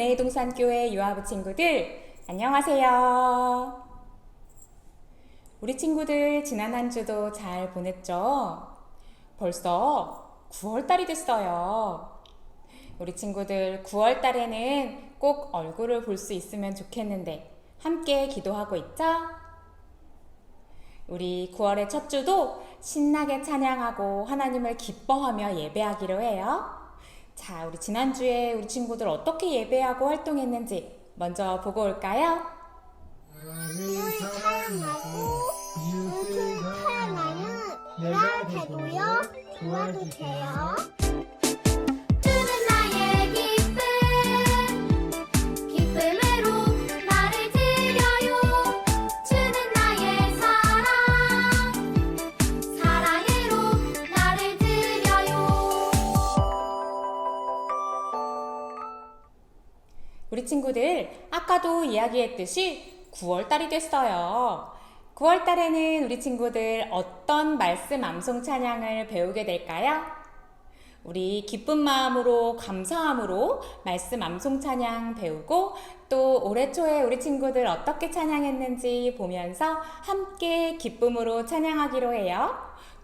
은혜의 동산교회 유아부 친구들, 안녕하세요. 우리 친구들 지난 한 주도 잘 보냈죠? 벌써 9월달이 됐어요. 우리 친구들 9월달에는 꼭 얼굴을 볼 수 있으면 좋겠는데 함께 기도하고 있죠? 우리 9월의 첫 주도 신나게 찬양하고 하나님을 기뻐하며 예배하기로 해요. 자, 우리 지난주에 우리 친구들 어떻게 예배하고 활동했는지 먼저 보고 올까요? 하나님을 사랑하고 이웃을 사랑하는 내가 되고요. 도와주세요. 주는 나의 기쁨으로 나를 드려요. 주는 나의 사랑으로 나를 드려요. 우리 친구들 아까도 이야기했듯이 9월달이 됐어요. 9월달에는 우리 친구들 어떤 말씀 암송 찬양을 배우게 될까요? 우리 기쁜 마음으로 감사함으로 말씀 암송 찬양 배우고 또 올해 초에 우리 친구들 어떻게 찬양했는지 보면서 함께 기쁨으로 찬양하기로 해요.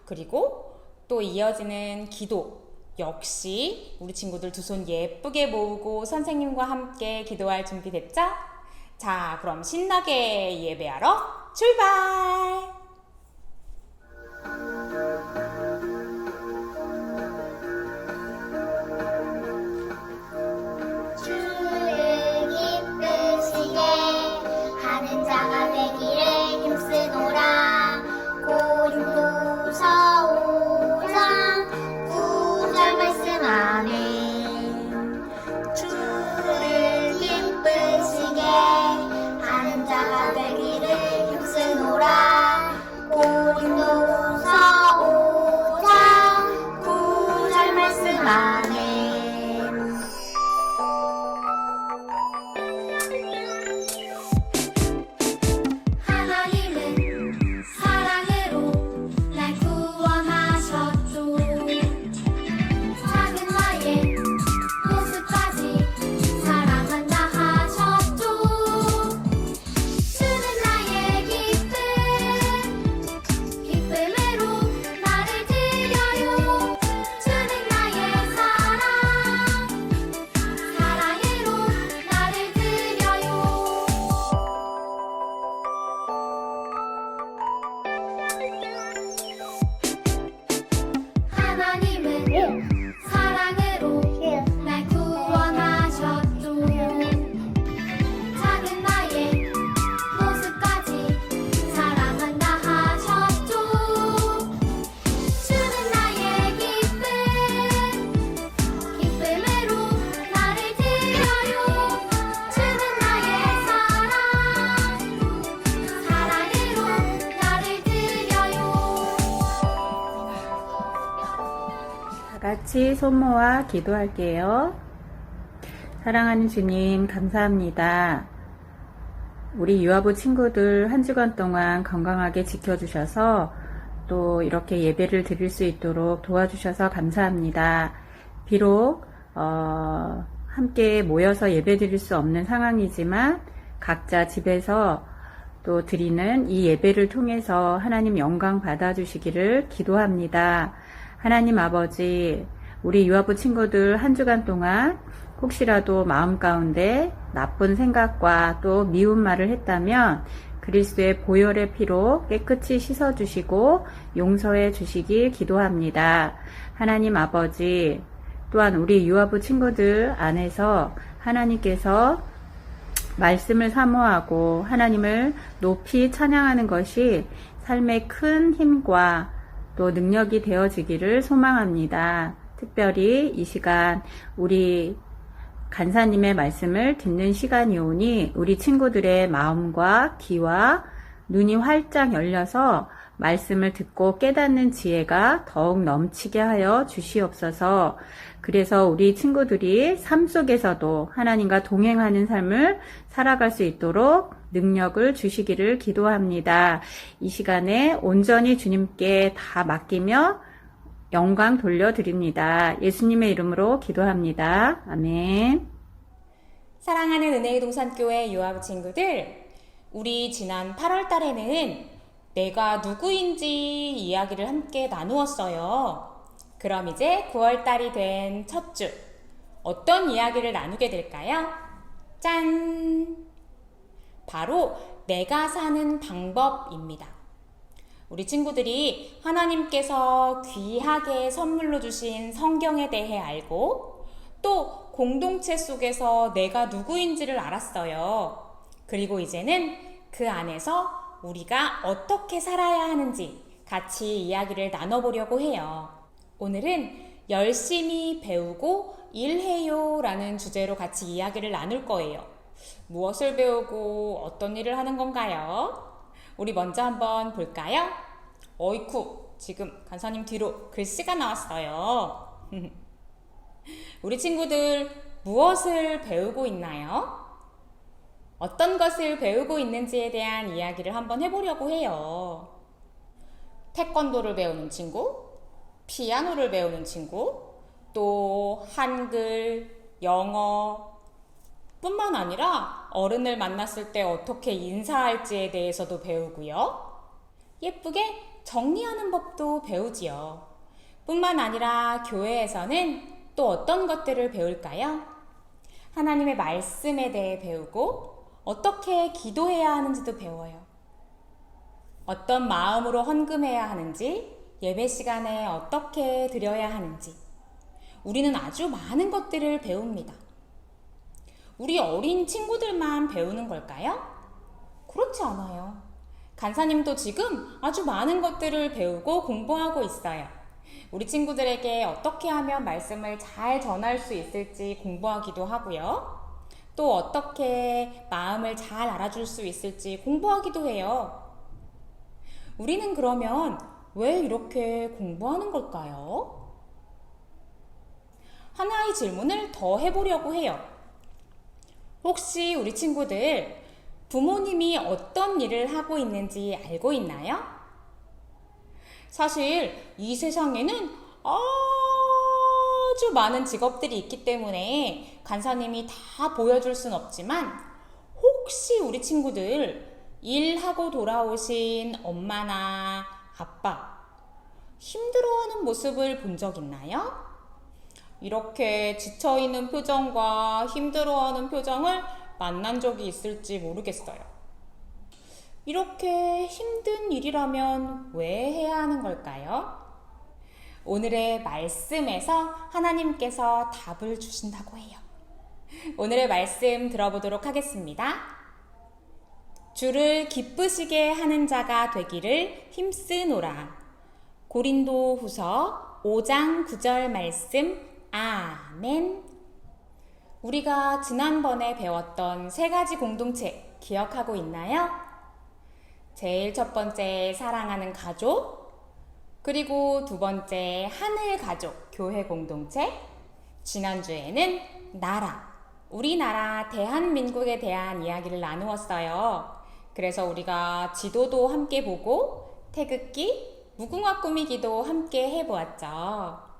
그리고 또 이어지는 기도 역시 우리 친구들 두 손 예쁘게 모으고 선생님과 함께 기도할 준비 됐죠? 자, 그럼 신나게 예배하러 출발! 주를 기쁘시게 하는 자가 되기를 힘쓰노라. 고린도서 5장 9절 말씀 안에 주를 기쁘시게 하는 자가 되기를 힘쓰노라. 고린도서 5장 9절 말씀 안에 하나님은 사랑으로 날 구원하셨죠. 작은 나의 모습까지 사랑한다 하셨죠. 주는 나의 기쁨으로 나를 드려요. 주는 나의 사랑으로 나를 드려요. 하나님은 사랑으로 날 구원하셨죠. 작은 나의 모습까지 사랑한다 하셨죠. 주는 나의 기쁨으로 나를 드려요. 주는 나의 사랑으로 나를 드려요. 다 같이 손 모아 기도할게요. 사랑하는 주님, 감사합니다. 우리 유아부 친구들 한 주간 동안 건강하게 지켜주셔서 또 이렇게 예배를 드릴 수 있도록 도와주셔서 감사합니다. 비록 함께 모여서 예배 드릴 수 없는 상황이지만 각자 집에서 또 드리는 이 예배를 통해서 하나님 영광 받아주시기를 기도합니다. 하나님 아버지, 우리 유아부 친구들 한 주간 동안 혹시라도 마음 가운데 나쁜 생각과 또 미운 말을 했다면 그리스도의 보혈의 피로 깨끗이 씻어주시고 용서해 주시길 기도합니다. 하나님 아버지, 또한 우리 유아부 친구들 안에서 하나님께서 말씀을 사모하고 하나님을 높이 찬양하는 것이 삶의 큰 힘과 또 능력이 되어지기를 소망합니다. 특별히 이 시간 우리 간사님의 말씀을 듣는 시간이 오니 우리 친구들의 마음과 귀와 눈이 활짝 열려서 말씀을 듣고 깨닫는 지혜가 더욱 넘치게 하여 주시옵소서. 그래서 우리 친구들이 삶 속에서도 하나님과 동행하는 삶을 살아갈 수 있도록 능력을 주시기를 기도합니다. 이 시간에 온전히 주님께 다 맡기며 영광 돌려드립니다. 예수님의 이름으로 기도합니다. 아멘. 사랑하는 은혜의 동산교회 유아부 친구들, 우리 지난 8월 달에는 내가 누구인지 이야기를 함께 나누었어요. 그럼 이제 9월 달이 된 첫 주, 어떤 이야기를 나누게 될까요? 짠! 바로 내가 사는 방법입니다. 우리 친구들이 하나님께서 귀하게 선물로 주신 성경에 대해 알고 또 공동체 속에서 내가 누구인지를 알았어요. 그리고 이제는 그 안에서 우리가 어떻게 살아야 하는지 같이 이야기를 나눠보려고 해요. 오늘은 열심히 배우고 일해요 라는 주제로 같이 이야기를 나눌 거예요. 무엇을 배우고 어떤 일을 하는 건가요? 우리 먼저 한번 볼까요? 어이쿠, 지금 간사님 뒤로 글씨가 나왔어요. 우리 친구들 무엇을 배우고 있나요? 어떤 것을 배우고 있는지에 대한 이야기를 한번 해보려고 해요. 태권도를 배우는 친구, 피아노를 배우는 친구, 또 한글, 영어 뿐만 아니라 어른을 만났을 때 어떻게 인사할지에 대해서도 배우고요. 예쁘게 정리하는 법도 배우지요. 뿐만 아니라 교회에서는 또 어떤 것들을 배울까요? 하나님의 말씀에 대해 배우고 어떻게 기도해야 하는지도 배워요. 어떤 마음으로 헌금해야 하는지, 예배 시간에 어떻게 드려야 하는지 우리는 아주 많은 것들을 배웁니다. 우리 어린 친구들만 배우는 걸까요? 그렇지 않아요. 간사님도 지금 아주 많은 것들을 배우고 공부하고 있어요. 우리 친구들에게 어떻게 하면 말씀을 잘 전할 수 있을지 공부하기도 하고요. 또 어떻게 마음을 잘 알아줄 수 있을지 공부하기도 해요. 우리는 그러면 왜 이렇게 공부하는 걸까요? 하나의 질문을 더 해보려고 해요. 혹시 우리 친구들 부모님이 어떤 일을 하고 있는지 알고 있나요? 사실 이 세상에는 아주 많은 직업들이 있기 때문에 간사님이 다 보여줄 순 없지만 혹시 우리 친구들 일하고 돌아오신 엄마나 아빠 힘들어하는 모습을 본 적 있나요? 이렇게 지쳐있는 표정과 힘들어하는 표정을 만난 적이 있을지 모르겠어요. 이렇게 힘든 일이라면 왜 해야 하는 걸까요? 오늘의 말씀에서 하나님께서 답을 주신다고 해요. 오늘의 말씀 들어보도록 하겠습니다. 주를 기쁘시게 하는 자가 되기를 힘쓰노라. 고린도후서 5장 9절 말씀. 아멘. 우리가 지난번에 배웠던 세 가지 공동체 기억하고 있나요? 제일 첫 번째 사랑하는 가족, 그리고 두 번째 하늘 가족 교회 공동체, 지난주에는 나라, 우리나라 대한민국에 대한 이야기를 나누었어요. 그래서 우리가 지도도 함께 보고 태극기, 무궁화 꾸미기도 함께 해보았죠.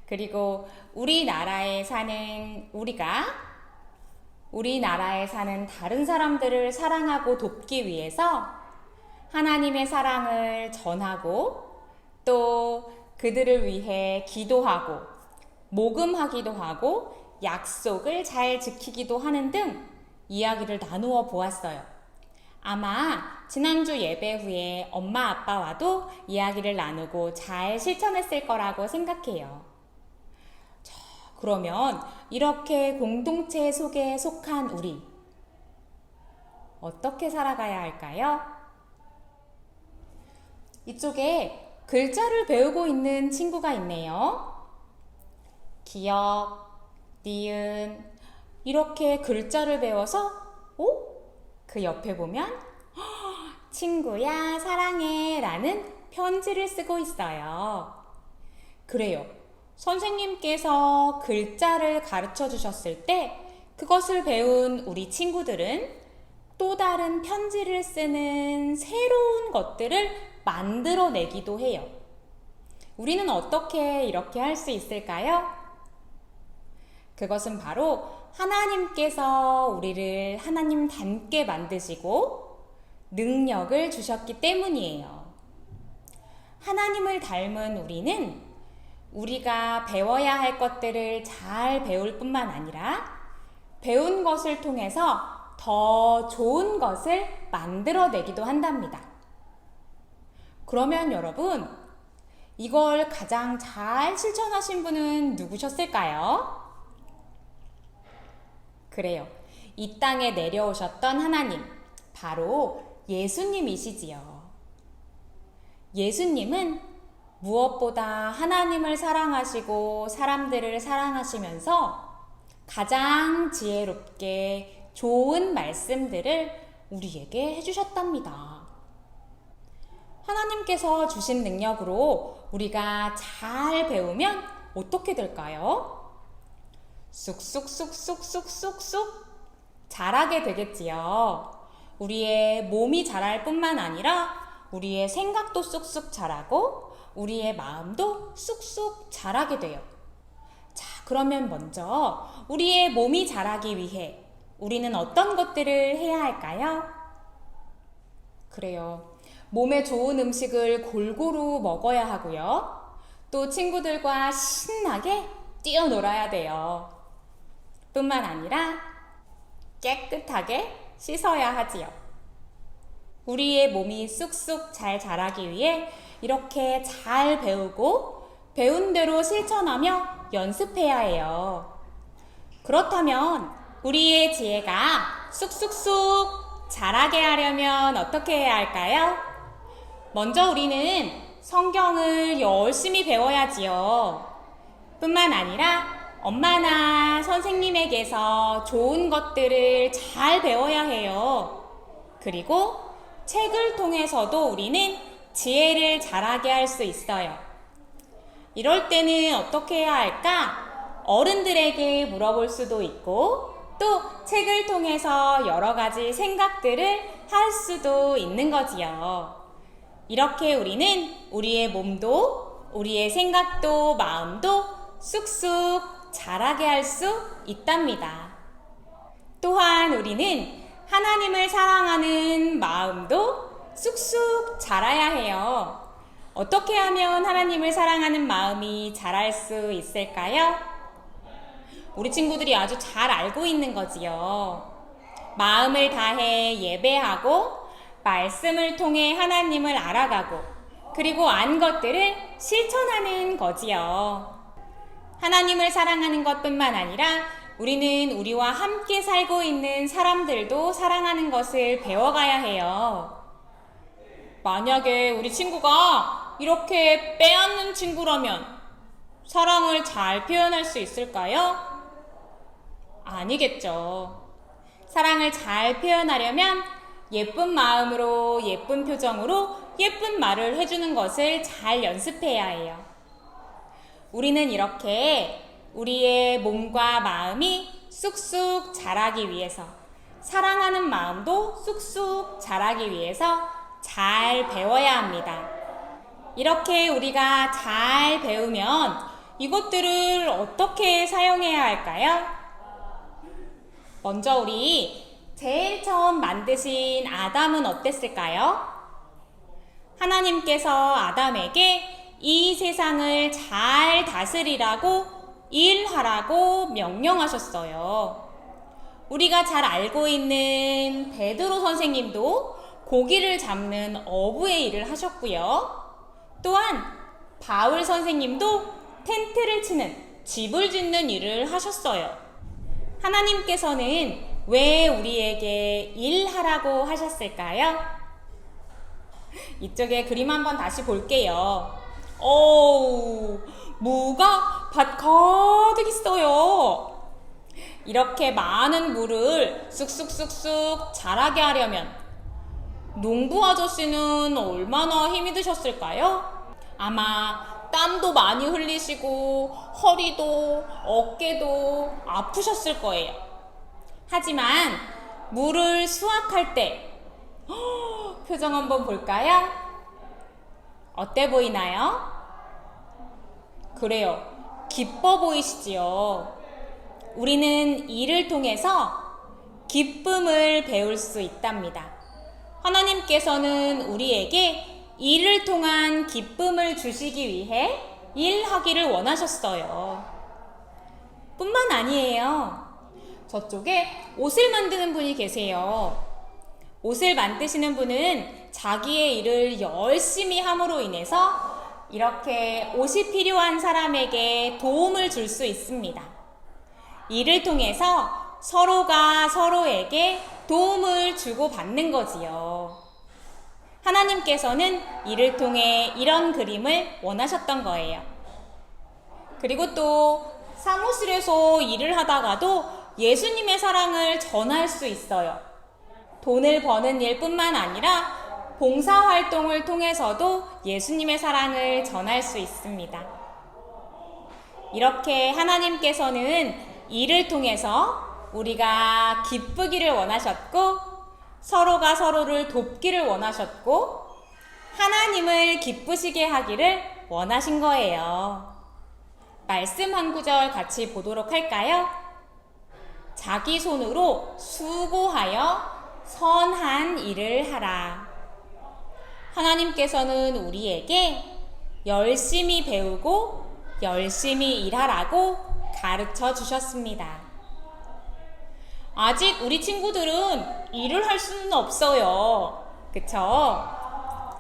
그리고 우리나라에 사는 다른 사람들을 사랑하고 돕기 위해서 하나님의 사랑을 전하고 또 그들을 위해 기도하고 모금하기도 하고 약속을 잘 지키기도 하는 등 이야기를 나누어 보았어요. 아마 지난주 예배 후에 엄마 아빠와도 이야기를 나누고 잘 실천했을 거라고 생각해요. 그러면 이렇게 공동체 속에 속한 우리 어떻게 살아가야 할까요? 이쪽에 글자를 배우고 있는 친구가 있네요. 기역, 니은 이렇게 글자를 배워서 그 옆에 보면 친구야 사랑해 라는 편지를 쓰고 있어요. 그래요. 선생님께서 글자를 가르쳐 주셨을 때 그것을 배운 우리 친구들은 또 다른 편지를 쓰는 새로운 것들을 만들어내기도 해요. 우리는 어떻게 이렇게 할 수 있을까요? 그것은 바로 하나님께서 우리를 하나님 닮게 만드시고 능력을 주셨기 때문이에요. 하나님을 닮은 우리는 우리가 배워야 할 것들을 잘 배울 뿐만 아니라 배운 것을 통해서 더 좋은 것을 만들어내기도 한답니다. 그러면 여러분, 이걸 가장 잘 실천하신 분은 누구셨을까요? 그래요. 이 땅에 내려오셨던 하나님, 바로 예수님이시지요. 예수님은 무엇보다 하나님을 사랑하시고 사람들을 사랑하시면서 가장 지혜롭게 좋은 말씀들을 우리에게 해주셨답니다. 하나님께서 주신 능력으로 우리가 잘 배우면 어떻게 될까요? 쑥쑥쑥쑥쑥쑥쑥 자라게 되겠지요. 우리의 몸이 자랄 뿐만 아니라 우리의 생각도 쑥쑥 자라고 우리의 마음도 쑥쑥 자라게 돼요. 자, 그러면 먼저 우리의 몸이 자라기 위해 우리는 어떤 것들을 해야 할까요? 그래요. 몸에 좋은 음식을 골고루 먹어야 하고요. 또 친구들과 신나게 뛰어놀아야 돼요. 뿐만 아니라 깨끗하게 씻어야 하지요. 우리의 몸이 쑥쑥 잘 자라기 위해 이렇게 잘 배우고 배운 대로 실천하며 연습해야 해요. 그렇다면 우리의 지혜가 쑥쑥쑥 자라게 하려면 어떻게 해야 할까요? 먼저 우리는 성경을 열심히 배워야지요. 뿐만 아니라 엄마나 선생님에게서 좋은 것들을 잘 배워야 해요. 그리고 책을 통해서도 우리는 지혜를 자라게 할 수 있어요. 이럴 때는 어떻게 해야 할까? 어른들에게 물어볼 수도 있고 또 책을 통해서 여러 가지 생각들을 할 수도 있는 거지요. 이렇게 우리는 우리의 몸도 우리의 생각도 마음도 쑥쑥 자라게 할 수 있답니다. 또한 우리는 하나님을 사랑하는 마음도 쑥쑥 자라야 해요. 어떻게 하면 하나님을 사랑하는 마음이 자랄 수 있을까요? 우리 친구들이 아주 잘 알고 있는 거지요. 마음을 다해 예배하고 말씀을 통해 하나님을 알아가고 그리고 안 것들을 실천하는 거지요. 하나님을 사랑하는 것뿐만 아니라 우리는 우리와 함께 살고 있는 사람들도 사랑하는 것을 배워가야 해요. 만약에 우리 친구가 이렇게 빼앗는 친구라면 사랑을 잘 표현할 수 있을까요? 아니겠죠. 사랑을 잘 표현하려면 예쁜 마음으로 예쁜 표정으로 예쁜 말을 해주는 것을 잘 연습해야 해요. 우리는 이렇게 우리의 몸과 마음이 쑥쑥 자라기 위해서 사랑하는 마음도 쑥쑥 자라기 위해서 잘 배워야 합니다. 이렇게 우리가 잘 배우면 이것들을 어떻게 사용해야 할까요? 먼저 우리 제일 처음 만드신 아담은 어땠을까요? 하나님께서 아담에게 이 세상을 잘 다스리라고 일하라고 명령하셨어요. 우리가 잘 알고 있는 베드로 선생님도 고기를 잡는 어부의 일을 하셨고요. 또한 바울 선생님도 텐트를 치는 집을 짓는 일을 하셨어요. 하나님께서는 왜 우리에게 일하라고 하셨을까요? 이쪽에 그림 한번 다시 볼게요. 무가 밭 가득 있어요. 이렇게 많은 물을 쑥쑥쑥쑥 자라게 하려면 농부 아저씨는 얼마나 힘이 드셨을까요? 아마 땀도 많이 흘리시고 허리도 어깨도 아프셨을 거예요. 하지만 물을 수확할 때 표정 한번 볼까요? 어때 보이나요? 그래요. 기뻐 보이시지요? 우리는 이를 통해서 기쁨을 배울 수 있답니다. 하나님께서는 우리에게 일을 통한 기쁨을 주시기 위해 일하기를 원하셨어요. 뿐만 아니에요. 저쪽에 옷을 만드는 분이 계세요. 옷을 만드시는 분은 자기의 일을 열심히 함으로 인해서 이렇게 옷이 필요한 사람에게 도움을 줄 수 있습니다. 이를 통해서 서로가 서로에게 도움을 주고받는 거지요. 하나님께서는 이를 통해 이런 그림을 원하셨던 거예요. 그리고 또 사무실에서 일을 하다가도 예수님의 사랑을 전할 수 있어요. 돈을 버는 일뿐만 아니라 봉사활동을 통해서도 예수님의 사랑을 전할 수 있습니다. 이렇게 하나님께서는 일을 통해서 우리가 기쁘기를 원하셨고 서로가 서로를 돕기를 원하셨고 하나님을 기쁘시게 하기를 원하신 거예요. 말씀 한 구절 같이 보도록 할까요? 자기 손으로 수고하여 선한 일을 하라. 하나님께서는 우리에게 열심히 배우고 열심히 일하라고 가르쳐 주셨습니다. 아직 우리 친구들은 일을 할 수는 없어요. 그쵸?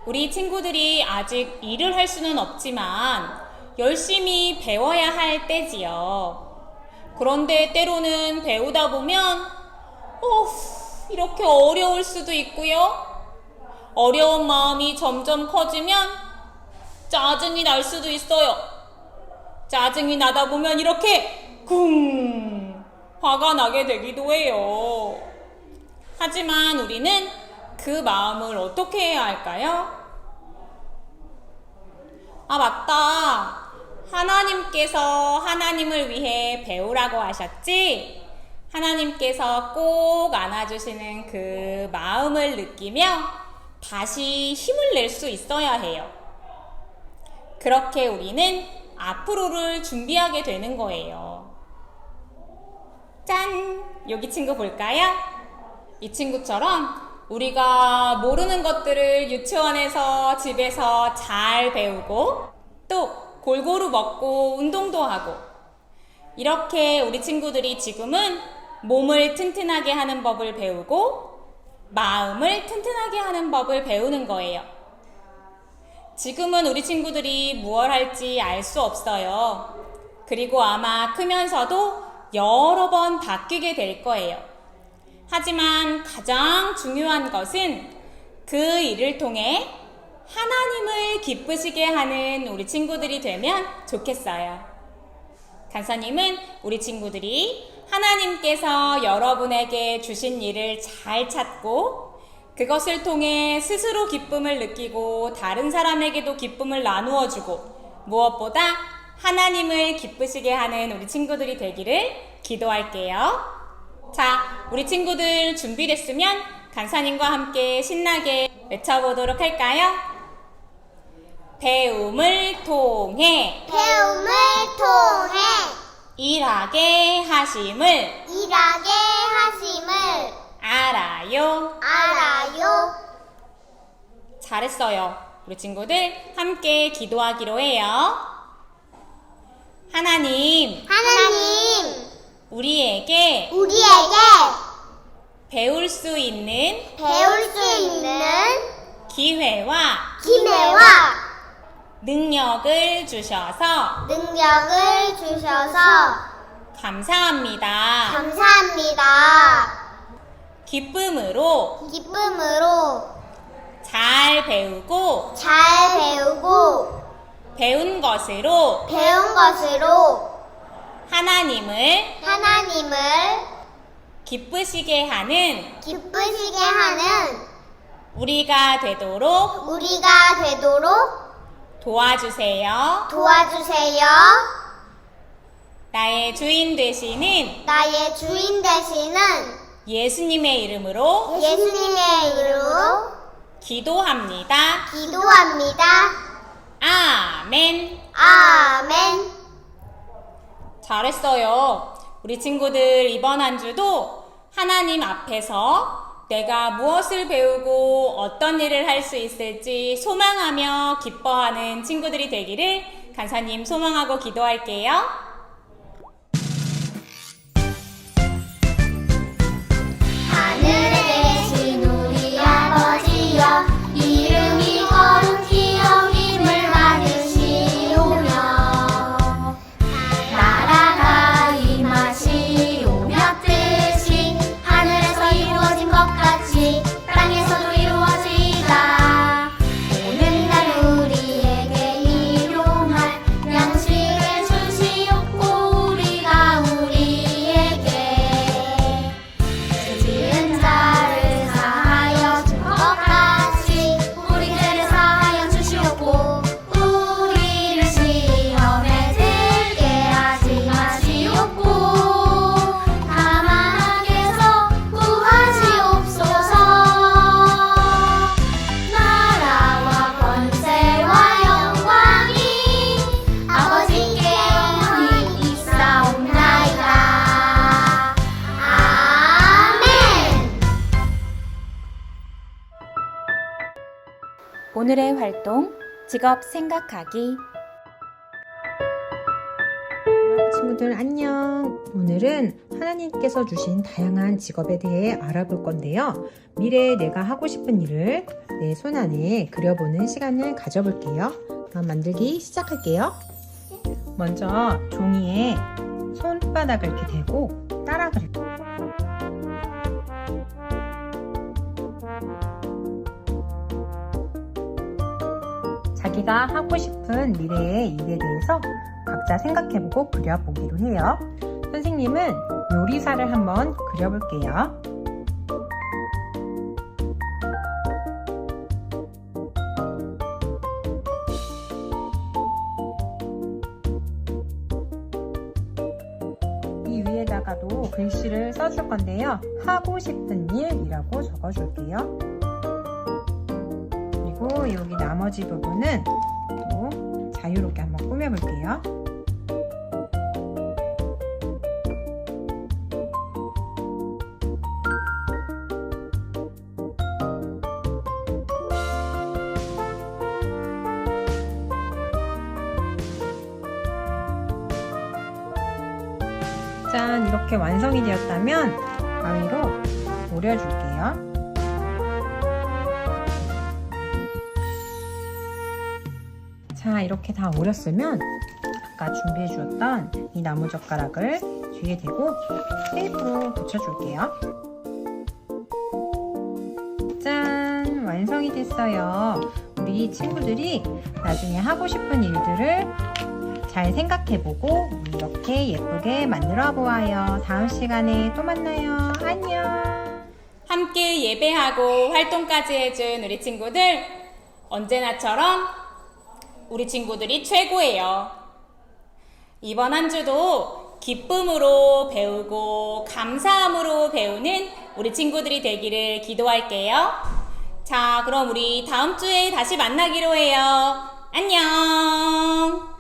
우리 친구들이 아직 일을 할 수는 없지만 열심히 배워야 할 때지요. 그런데 때로는 배우다 보면 이렇게 어려울 수도 있고요. 어려운 마음이 점점 커지면 짜증이 날 수도 있어요. 짜증이 나다 보면 이렇게 화가 나게 되기도 해요. 하지만 우리는 그 마음을 어떻게 해야 할까요? 아, 맞다. 하나님께서 하나님을 위해 배우라고 하셨지? 하나님께서 꼭 안아주시는 그 마음을 느끼며 다시 힘을 낼 수 있어야 해요. 그렇게 우리는 앞으로를 준비하게 되는 거예요. 짠! 여기 친구 볼까요? 이 친구처럼 우리가 모르는 것들을 유치원에서 집에서 잘 배우고 또 골고루 먹고 운동도 하고 이렇게 우리 친구들이 지금은 몸을 튼튼하게 하는 법을 배우고 마음을 튼튼하게 하는 법을 배우는 거예요. 지금은 우리 친구들이 무엇 할지 알 수 없어요. 그리고 아마 크면서도 여러 번 바뀌게 될 거예요. 하지만 가장 중요한 것은 그 일을 통해 하나님을 기쁘시게 하는 우리 친구들이 되면 좋겠어요. 간사님은 우리 친구들이 하나님께서 여러분에게 주신 일을 잘 찾고 그것을 통해 스스로 기쁨을 느끼고 다른 사람에게도 기쁨을 나누어 주고 무엇보다 하나님을 기쁘시게 하는 우리 친구들이 되기를 기도할게요. 자, 우리 친구들 준비됐으면 간사님과 함께 신나게 외쳐보도록 할까요? 배움을 통해 배움을 통해 일하게 하심을 일하게 하심을 알아요. 알아요. 잘했어요. 우리 친구들 함께 기도하기로 해요. 하나님, 우리에게 배울 수 있는 배울 수 있는 기회와 기회와 능력을 주셔서 능력을 주셔서 감사합니다. 감사합니다. 기쁨으로 잘 배우고 잘 배우고 배운 것으로 배운 것으로 하나님을 기쁘시게 하는 우리가 되도록 도와주세요. 나의 주인 되시는 나의 주인 되시는 예수님의 이름으로 기도합니다. 아멘. 아멘. 잘했어요. 우리 친구들 이번 한 주도 하나님 앞에서 내가 무엇을 배우고 어떤 일을 할 수 있을지 소망하며 기뻐하는 친구들이 되기를 간사님 소망하고 기도할게요. 하늘에 계신 우리 아버지여 이름이 거룩히 여김을 받으시오며 나라가 임하시오며 뜻이 하늘에서 이루어진 것 같이 땅에서도 이루어지이다. 오는 날 우리에게 일용할 양식을 주시옵고 우리가 우리에게 지은 자를 사하여 준 것 같이 우리 죄를 사하여 주시옵고 우리를 시험에 들게 하지 마시옵고 다만 악에서 구하시옵소서. 나라와 권세와 영광이 아버지께 영원히 있사옵나이다. 아멘. 오늘의 활동 직업 생각하기. 친구들 안녕. 오늘은 하나님께서 주신 다양한 직업에 대해 알아볼 건데요. 미래에 내가 하고 싶은 일을 내 손 안에 그려보는 시간을 가져볼게요. 그럼 만들기 시작할게요. 먼저 종이에 손바닥을 이렇게 대고 따라 그릴게요. 자기가 하고 싶은 미래의 일에 대해서 각자 생각해보고 그려보기로 해요. 선생님은 요리사를 한번 그려볼게요. 이 위에다가도 글씨를 써줄 건데요. 하고 싶은 일이라고 적어줄게요. 그리고 여기 나머지 부분은 또 자유롭게 한번 꾸며볼게요. 짠! 이렇게 완성이 되었다면 가위로 오려줄게요. 자, 이렇게 다 오렸으면 아까 준비해 주었던 이 나무젓가락을 뒤에 대고 테이프로 붙여줄게요. 짠! 완성이 됐어요. 우리 친구들이 나중에 하고 싶은 일들을 잘 생각해보고 이렇게 예쁘게 만들어 보아요. 다음 시간에 또 만나요. 안녕! 함께 예배하고 활동까지 해준 우리 친구들 언제나처럼 우리 친구들이 최고예요. 이번 한 주도 기쁨으로 배우고 감사함으로 배우는 우리 친구들이 되기를 기도할게요. 자, 그럼 우리 다음 주에 다시 만나기로 해요. 안녕!